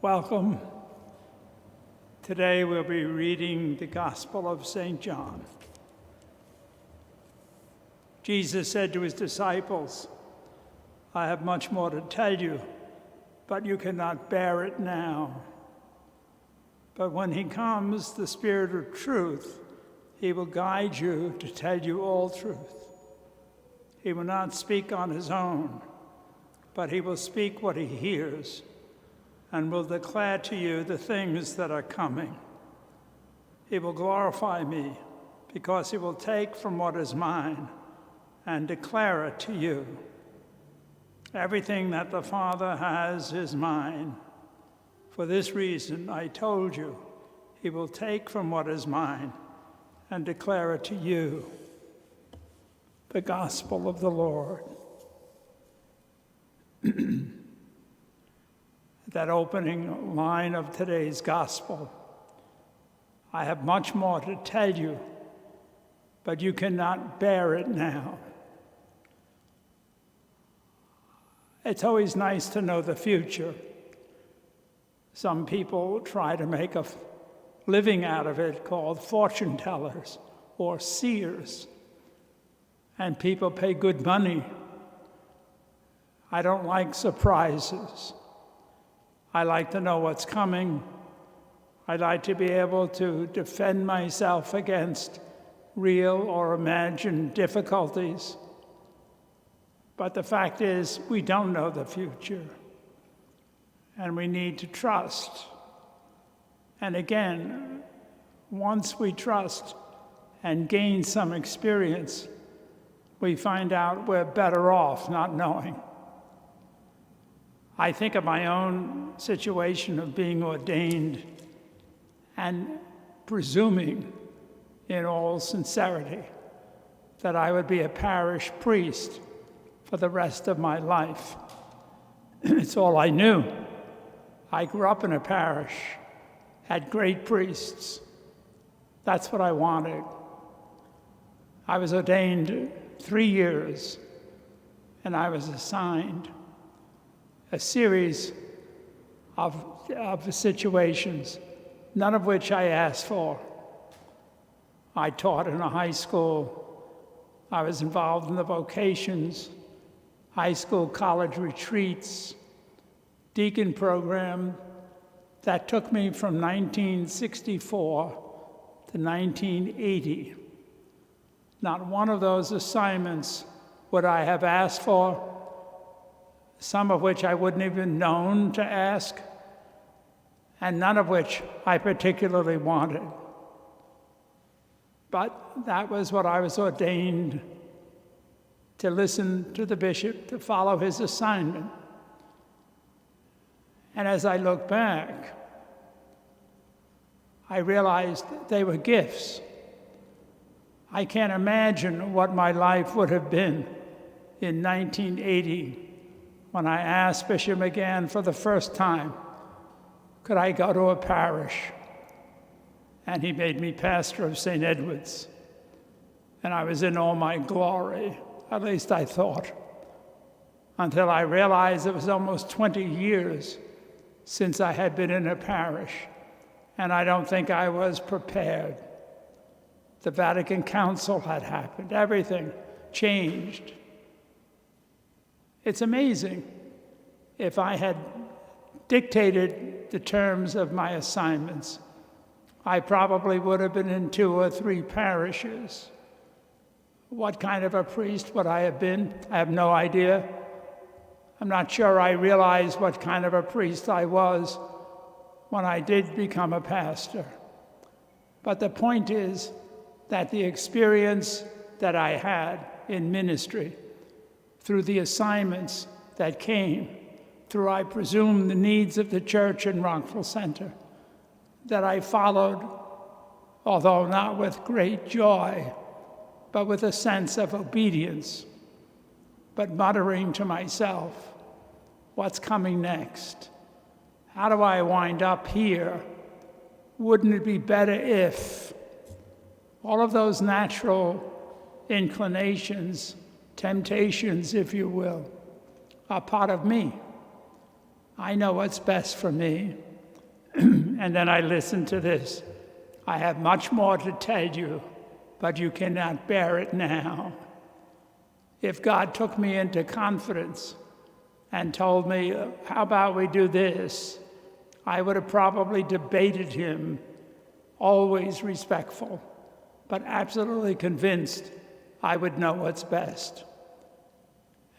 Welcome. Today we'll be reading the Gospel of St. John. Jesus said to his disciples, "I have much more to tell you, but you cannot bear it now. But when he comes, the Spirit of truth, he will guide you to tell you all truth. He will not speak on his own, but he will speak what he hears and will declare to you the things that are coming. He will glorify me because he will take from what is mine and declare it to you. Everything that the Father has is mine. For this reason I told you, he will take from what is mine and declare it to you." The Gospel of the Lord. That opening line of today's Gospel, "I have much more to tell you, but you cannot bear it now." It's always nice to know the future. Some people try to make a living out of it called fortune tellers or seers, and people pay good money. I don't like surprises. I like to know what's coming. I like to be able to defend myself against real or imagined difficulties. But the fact is, we don't know the future, and we need to trust. And again, once we trust and gain some experience, we find out we're better off not knowing. I think of my own situation of being ordained and presuming in all sincerity that I would be a parish priest for the rest of my life. It's all I knew. I grew up in a parish, had great priests. That's what I wanted. I was ordained 3 years, and I was assigned a series of situations, none of which I asked for. I taught in a high school. I was involved in the vocations, high school college retreats, deacon program. That took me from 1964 to 1980. Not one of those assignments would I have asked for, some of which I wouldn't even known to ask, and none of which I particularly wanted. But that was what I was ordained to listen to the bishop, to follow his assignment. And as I look back, I realized they were gifts. I can't imagine what my life would have been in 1980 when I asked Bishop McGann for the first time, could I go to a parish? And he made me pastor of St. Edward's. And I was in all my glory, at least I thought, until I realized it was almost 20 years since I had been in a parish, and I don't think I was prepared. The Vatican Council had happened. Everything changed. It's amazing. If I had dictated the terms of my assignments, I probably would have been in 2 or 3 parishes. What kind of a priest would I have been? I have no idea. I'm not sure I realized what kind of a priest I was when I did become a pastor. But the point is that the experience that I had in ministry, through the assignments that came, through, I presume, the needs of the church in Rockville Center, that I followed, although not with great joy, but with a sense of obedience, but muttering to myself, what's coming next? How do I wind up here? Wouldn't it be better if? All of those natural inclinations, temptations, if you will, are part of me. I know what's best for me. And then I listened to this. I have much more to tell you, but you cannot bear it now. If God took me into confidence and told me, how about we do this, I would have probably debated him, always respectful, but absolutely convinced I would know what's best.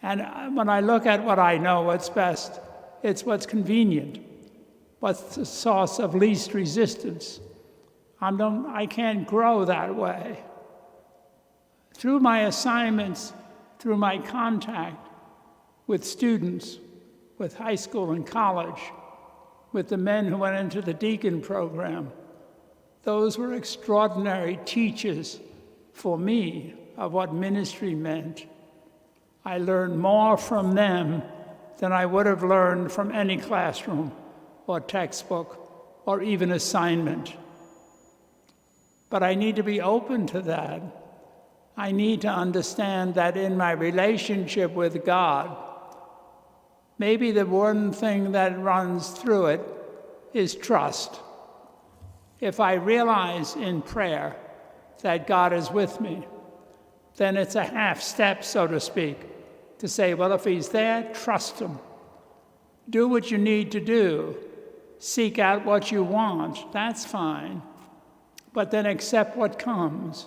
And when I look at what I know what's best, it's what's convenient, what's the source of least resistance. I can't grow that way. Through my assignments, through my contact with students, with high school and college, with the men who went into the deacon program, those were extraordinary teachers for me of what ministry meant. I learned more from them than I would have learned from any classroom or textbook or even assignment. But I need to be open to that. I need to understand that in my relationship with God, maybe the one thing that runs through it is trust. If I realize in prayer that God is with me, then it's a half step, so to speak, to say, well, if he's there, trust him. Do what you need to do. Seek out what you want. That's fine. But then accept what comes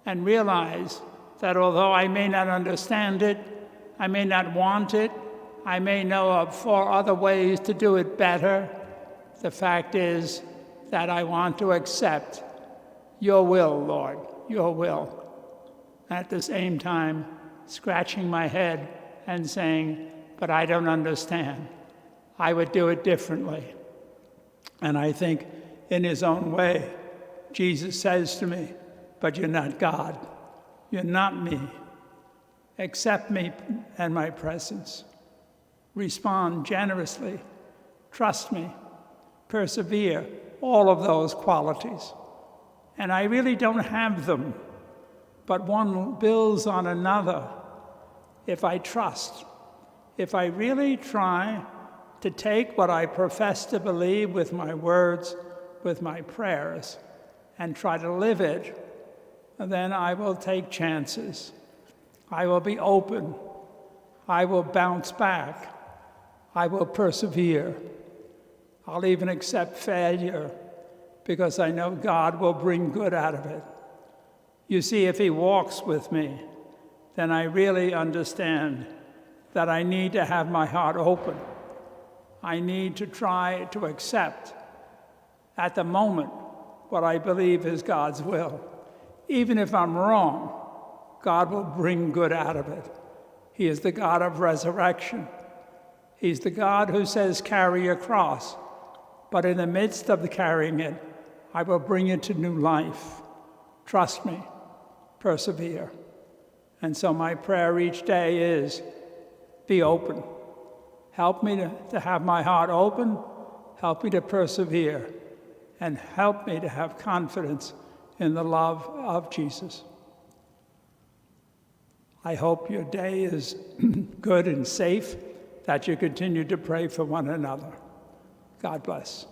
and realize that although I may not understand it, I may not want it, I may know of 4 other ways to do it better, the fact is that I want to accept your will, Lord, your will. At the same time, scratching my head and saying, but I don't understand. I would do it differently. And I think in his own way, Jesus says to me, but you're not God. You're not me. Accept me and my presence. Respond generously. Trust me. Persevere. All of those qualities. And I really don't have them, but one builds on another if I trust. If I really try to take what I profess to believe with my words, with my prayers, and try to live it, then I will take chances. I will be open. I will bounce back. I will persevere. I'll even accept failure because I know God will bring good out of it. You see, if he walks with me, then I really understand that I need to have my heart open. I need to try to accept at the moment what I believe is God's will. Even if I'm wrong, God will bring good out of it. He is the God of resurrection. He's the God who says, carry your cross. But in the midst of the carrying it, I will bring it to new life. Trust me. Persevere. And so my prayer each day is, be open. Help me to have my heart open. Help me to persevere. And help me to have confidence in the love of Jesus. I hope your day is good and safe, that you continue to pray for one another. God bless.